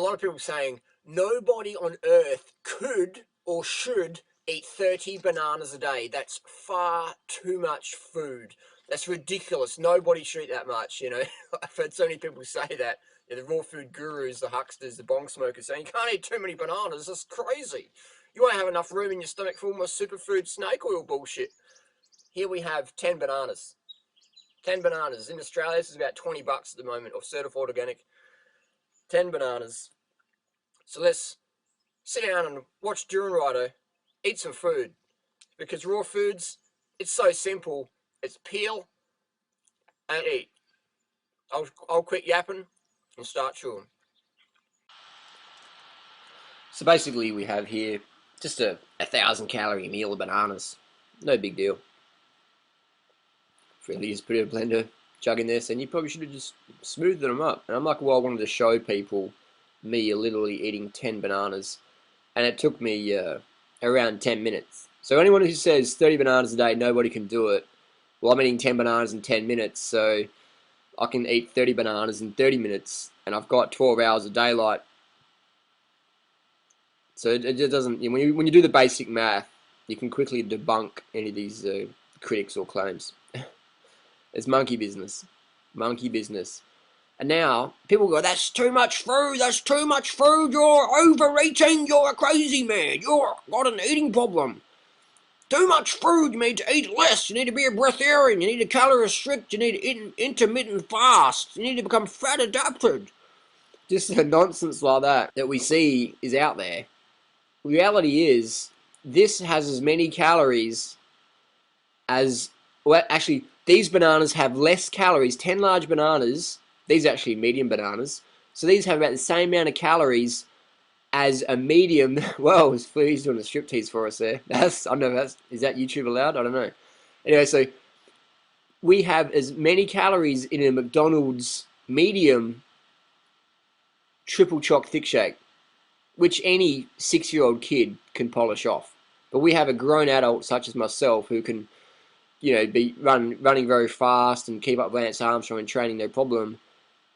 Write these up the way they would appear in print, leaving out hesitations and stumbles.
lot of people saying nobody on earth could or should eat 30 bananas a day. That's far too much food. That's ridiculous. Nobody should eat that much, you know. I've heard so many people say that. You know, the raw food gurus, the hucksters, the bong smokers saying you can't eat too many bananas. That's crazy. You won't have enough room in your stomach for all my superfood snake oil bullshit. Here we have 10 bananas. 10 bananas. In Australia, this is about 20 bucks at the moment, or certified organic. 10 bananas. So let's sit down and watch Rider eat some food. Because raw foods, it's so simple. It's peel and eat. I'll quit yapping and start chewing. So basically we have here just a 1,000-calorie meal of bananas. No big deal. Really just put in a blender, jug in this, and you probably should have just smoothed them up. And I'm like, well, I wanted to show people me literally eating 10 bananas, and it took me around 10 minutes. So anyone who says 30 bananas a day, nobody can do it, well, I'm eating 10 bananas in 10 minutes, so I can eat 30 bananas in 30 minutes, and I've got 12 hours of daylight. So it just doesn't, when you do the basic math, you can quickly debunk any of these critics or claims. It's monkey business. Monkey business. And now, people go, that's too much food, that's too much food, you're overeating, you're a crazy man, you've got an eating problem. Too much food, you need to eat less, you need to be a breatharian, you need to calorie restrict, you need to eat intermittent fast, you need to become fat adapted. Just nonsense like that we see is out there. Reality is, this has as many calories as, well, actually, these bananas have less calories. 10 large bananas, these are actually medium bananas, so these have about the same amount of calories as a medium. Well, he's doing a striptease for us there. I don't know if is that YouTube allowed? I don't know. Anyway, so we have as many calories in a McDonald's medium triple choc thick shake, which any 6-year-old kid can polish off. But we have a grown adult such as myself who can, you know, be running very fast and keep up with Lance Armstrong and training, no problem.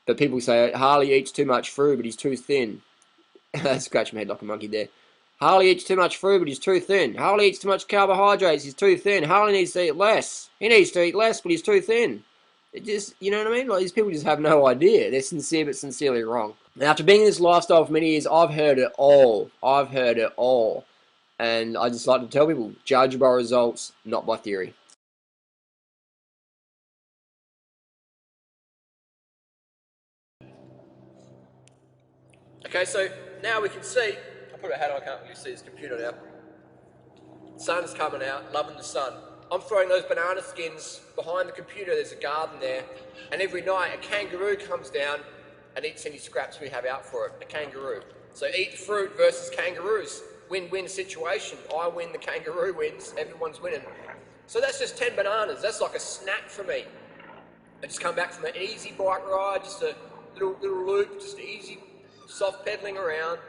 But people say Harley eats too much food, but he's too thin. I scratched my head like a monkey there. Harley eats too much food, but he's too thin. Harley eats too much carbohydrates, he's too thin. Harley needs to eat less. He needs to eat less, but he's too thin. It just, you know what I mean? Like, these people just have no idea. They're sincere, but sincerely wrong. Now, after being in this lifestyle for many years, I've heard it all. I've heard it all. And I just like to tell people, judge by results, not by theory. Okay, so now we can see, I'll put a hat on, I can't really see this computer now. Sun's coming out, loving the sun. I'm throwing those banana skins behind the computer, there's a garden there, and every night a kangaroo comes down and eats any scraps we have out for it, a kangaroo. So eat fruit versus kangaroos. Win-win situation. I win, the kangaroo wins, everyone's winning. So that's just 10 bananas, that's like a snack for me. I just come back from an easy bike ride, just a little loop, just easy, soft pedaling around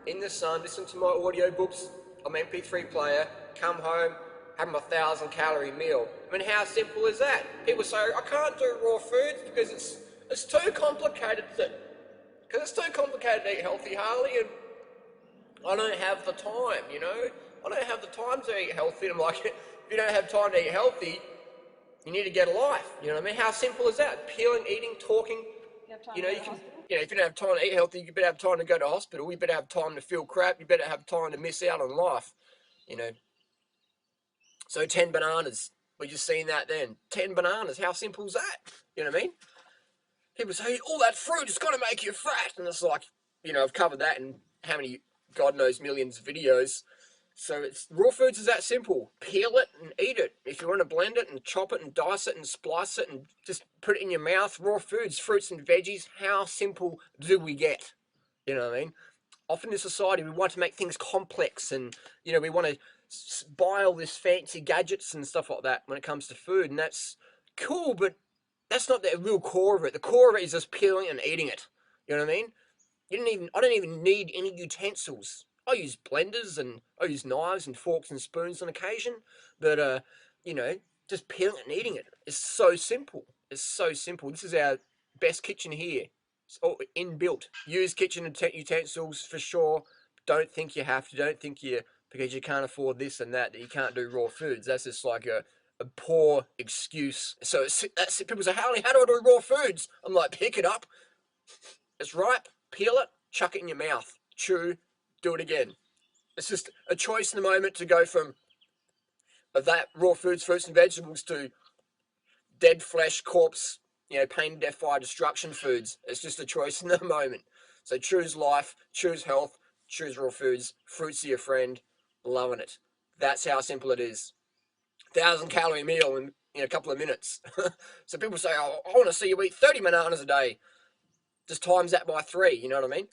in the sun, listen to my audio books on my MP3 player, come home, have my 1,000-calorie meal. I mean, how simple is that? People say, I can't do raw foods because it's too complicated to eat healthy, Harley, and I don't have the time, you know? I don't have the time to eat healthy. And I'm like, if you don't have time to eat healthy, you need to get a life. You know what I mean? How simple is that? Peeling, eating, talking. You know, if you don't have time to eat healthy, you better have time to go to hospital. You better have time to feel crap. You better have time to miss out on life. You know. So 10 bananas. We just seen that then. 10 bananas. How simple is that? You know what I mean? People say, all that fruit, it's got to make you fat. And it's like, you know, I've covered that in how many, God knows, millions of videos. So it's raw foods is that simple. Peel it and eat it. If you want to blend it and chop it and dice it and splice it and just put it in your mouth, raw foods, fruits and veggies, how simple do we get? You know what I mean? Often in society we want to make things complex and, you know, we want to buy all this fancy gadgets and stuff like that when it comes to food, and that's cool, but that's not the real core of it. The core of it is just peeling and eating it. You know what I mean? I don't even need any utensils. I use blenders and I use knives and forks and spoons on occasion, but you know, just peeling and eating it. It's so simple. It's so simple. This is our best kitchen here. It's all inbuilt. Use kitchen utensils for sure. Don't think you have to. Don't think you, because you can't afford this and that you can't do raw foods. That's just like a poor excuse. So that's it. People say, how do I do raw foods? I'm like, pick it up. It's ripe. Peel it. Chuck it in your mouth. Chew. Do it again. It's just a choice in the moment to go from that raw foods, fruits and vegetables to dead flesh, corpse, pain, death, fire, destruction foods. It's just a choice in the moment. So choose life, choose health, choose raw foods. Fruits are your friend. Loving it. That's how simple it is. 1,000 calorie meal in a couple of minutes. So people say, oh, I want to see you eat 30 bananas a day. Just times that by 3, you know what I mean?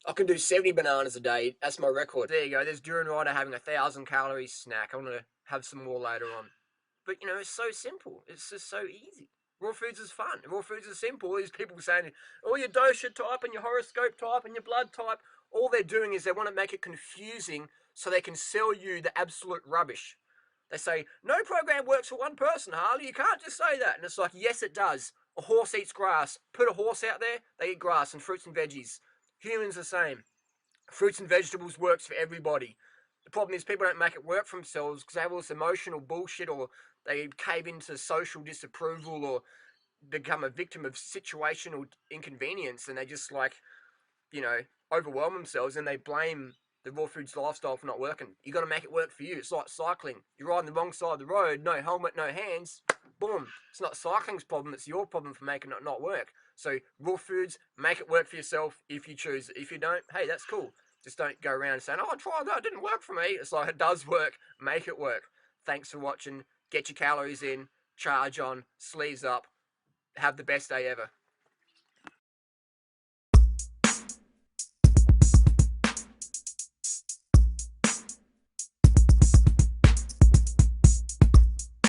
I can do 70 bananas a day. That's my record. There you go. There's Duran Rider having a 1,000 calorie snack. I'm going to have some more later on. But, it's so simple. It's just so easy. Raw foods is fun. Raw foods is simple. These people saying, oh, your dosha type and your horoscope type and your blood type, all they're doing is they want to make it confusing so they can sell you the absolute rubbish. They say, no program works for one person, Harley. You can't just say that. And it's like, yes, it does. A horse eats grass. Put a horse out there, they eat grass and fruits and veggies. Humans the same. Fruits and vegetables works for everybody. The problem is people don't make it work for themselves because they have all this emotional bullshit, or they cave into social disapproval, or become a victim of situational inconvenience, and they just overwhelm themselves, and they blame the raw foods lifestyle for not working. You got to make it work for you. It's like cycling. You're riding the wrong side of the road, no helmet, no hands. Boom. It's not cycling's problem. It's your problem for making it not work. So raw foods, make it work for yourself if you choose. If you don't, hey, that's cool. Just don't go around saying, oh, I tried that. It didn't work for me. It's like, it does work. Make it work. Thanks for watching. Get your calories in. Charge on. Sleeves up. Have the best day ever.